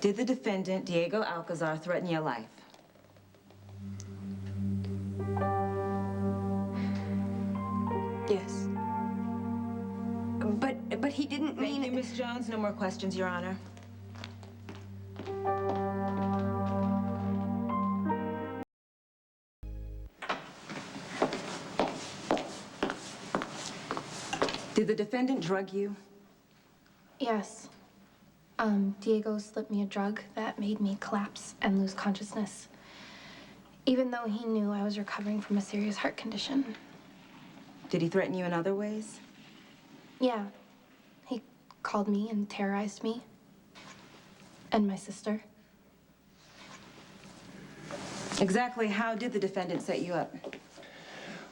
Did the defendant, Diego Alcazar, threaten your life? Yes. But he didn't mean... Thank you, Miss Jones. No more questions, Your Honor. Did the defendant drug you? Yes. Diego slipped me a drug that made me collapse and lose consciousness, even though he knew I was recovering from a serious heart condition. Did he threaten you in other ways? Yeah. He called me and terrorized me. And my sister. Exactly how did the defendant set you up?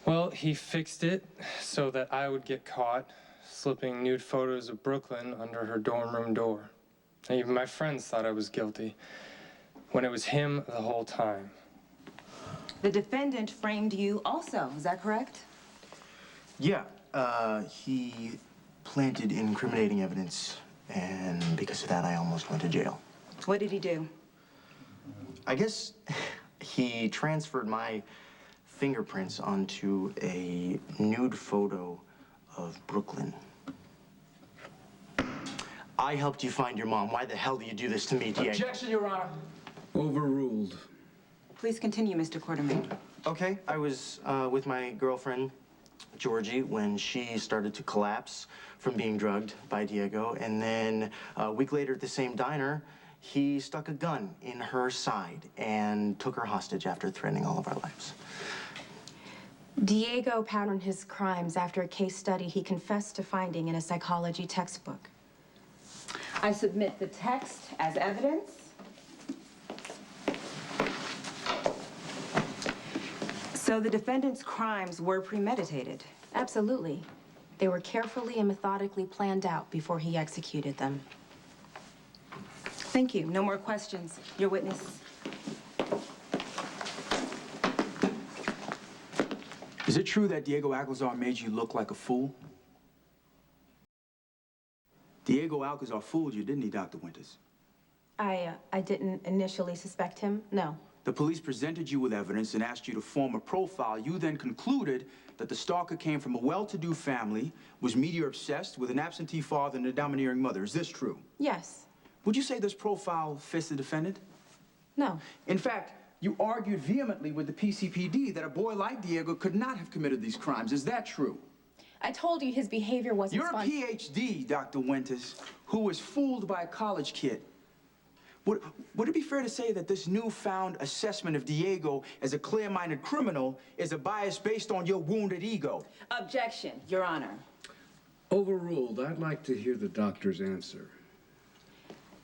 Well, he fixed it so that I would get caught slipping nude photos of Brooklyn under her dorm room door. And even my friends thought I was guilty, when it was him the whole time. The defendant framed you also, is that correct? Yeah, he planted incriminating evidence, and because of that, I almost went to jail. What did he do? I guess he transferred my fingerprints onto a nude photo of Brooklyn. I helped you find your mom. Why the hell do you do this to me, Diego? Objection, Your Honor. Overruled. Please continue, Mr. Quartermain. Okay, I was with my girlfriend, Georgie, when she started to collapse from being drugged by Diego. And then a week later at the same diner, he stuck a gun in her side and took her hostage after threatening all of our lives. Diego patterned his crimes after a case study he confessed to finding in a psychology textbook. I submit the text as evidence. So the defendant's crimes were premeditated? Absolutely. They were carefully and methodically planned out before he executed them. Thank you. No more questions. Your witness. Is it true that Diego Alcazar made you look like a fool? Diego Alcazar fooled you, didn't he, Dr. Winters? I didn't initially suspect him, no. The police presented you with evidence and asked you to form a profile. You then concluded that the stalker came from a well-to-do family, was media-obsessed, with an absentee father and a domineering mother. Is this true? Yes. Would you say this profile fits the defendant? No. In fact, you argued vehemently with the PCPD that a boy like Diego could not have committed these crimes. Is that true? I told you his behavior wasn't You're a PhD, Dr. Winters, who was fooled by a college kid. Would it be fair to say that this newfound assessment of Diego as a clear-minded criminal is a bias based on your wounded ego? Objection, Your Honor. Overruled. I'd like to hear the doctor's answer.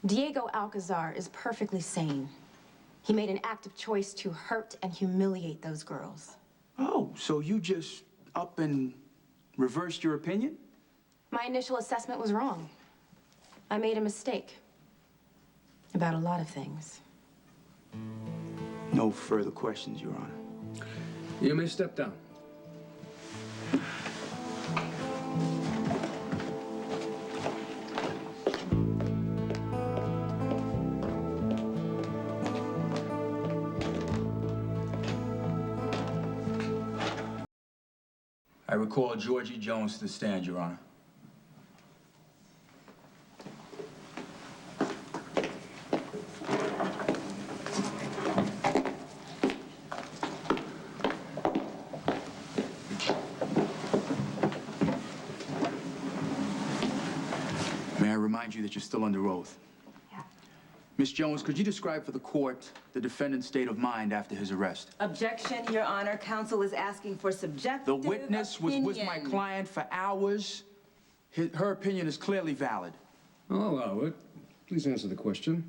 Diego Alcazar is perfectly sane. He made an active choice to hurt and humiliate those girls. Oh, so you just up and reversed your opinion? My initial assessment was wrong. I made a mistake. About a lot of things. No further questions, Your Honor. You may step down. I recall Georgie Jones to the stand, Your Honor. May I remind you that you're still under oath? Yeah. Miss Jones, could you describe for the court the defendant's state of mind after his arrest? Objection, Your Honor. Counsel is asking for subjective The witness was with my opinion. client for hours. Her opinion is clearly valid. I'll allow it. Please answer the question.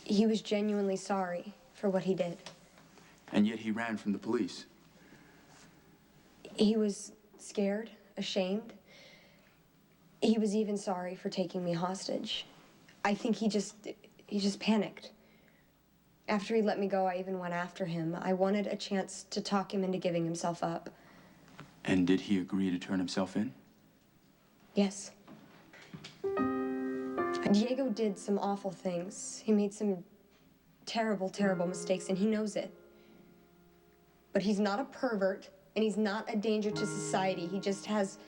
He was genuinely sorry for what he did. And yet he ran from the police. He was scared, ashamed. He was even sorry for taking me hostage. I think he just panicked. After he let me go, I even went after him. I wanted a chance to talk him into giving himself up. And did he agree to turn himself in? Yes. I Diego did some awful things. He made some terrible, terrible mistakes, and he knows it. But he's not a pervert, and he's not a danger to society. He just has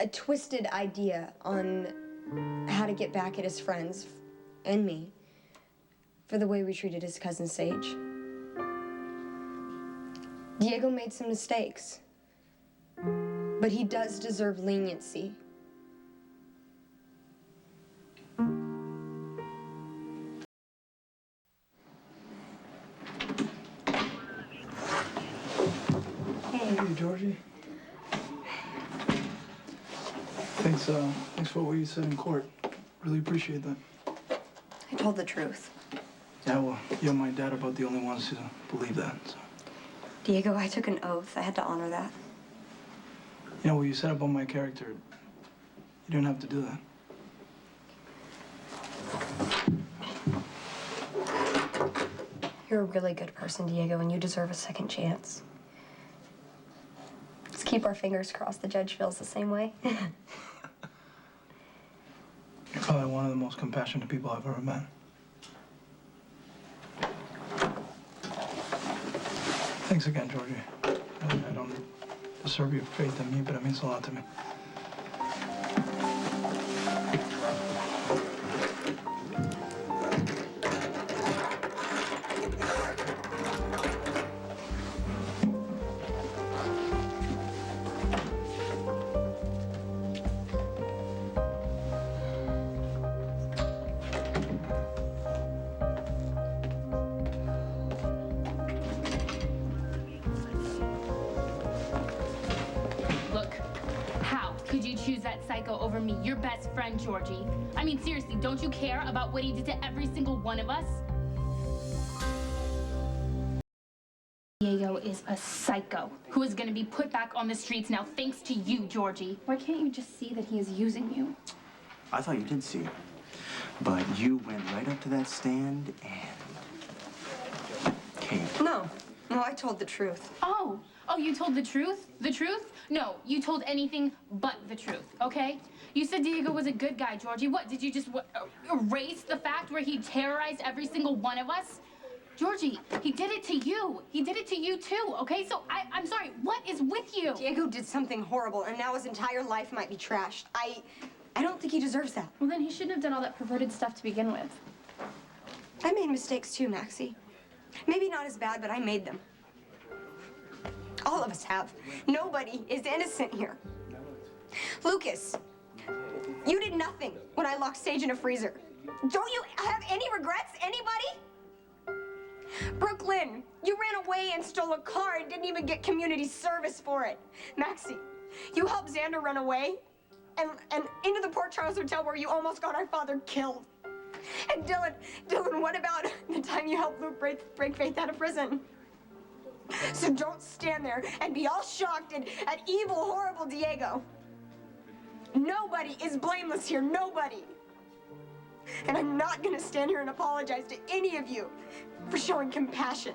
a twisted idea on how to get back at his friends and me for the way we treated his cousin Sage. Diego made some mistakes, but he does deserve leniency. Hey, Georgie. Thanks for what you said in court. Really appreciate that. I told the truth. Yeah, well, you and my dad are about the only ones who believe that, so. Diego, I took an oath. I had to honor that. You know, what you said about my character, you didn't have to do that. You're a really good person, Diego, and you deserve a second chance. Let's keep our fingers crossed the judge feels the same way. You're probably one of the most compassionate people I've ever met. Thanks again, Georgie. I don't deserve your faith in me, but it means a lot to me. Could you choose that psycho over me, your best friend, Georgie? I mean, seriously, don't you care about what he did to every single one of us? Diego is a psycho who is going to be put back on the streets now thanks to you, Georgie. Why can't you just see that he is using you? I thought you did see it. But you went right up to that stand and caved. No, I told the truth. Oh, you told the truth? The truth? No, you told anything but the truth, okay? You said Diego was a good guy, Georgie. What, did you just erase the fact where he terrorized every single one of us? Georgie, he did it to you. He did it to you too, okay? So I'm sorry, what is with you? Diego did something horrible, and now his entire life might be trashed. I don't think he deserves that. Well, then he shouldn't have done all that perverted stuff to begin with. I made mistakes too, Maxie. Maybe not as bad, but I made them. All of us have. Nobody is innocent here. Lucas, you did nothing when I locked Sage in a freezer. Don't you have any regrets, anybody? Brooklyn, you ran away and stole a car and didn't even get community service for it. Maxie, you helped Xander run away and into the Port Charles Hotel where you almost got our father killed. And Dillon, what about the time you helped Luke break Faith out of prison? So don't stand there and be all shocked at evil, horrible Diego. Nobody is blameless here, nobody. And I'm not gonna stand here and apologize to any of you for showing compassion.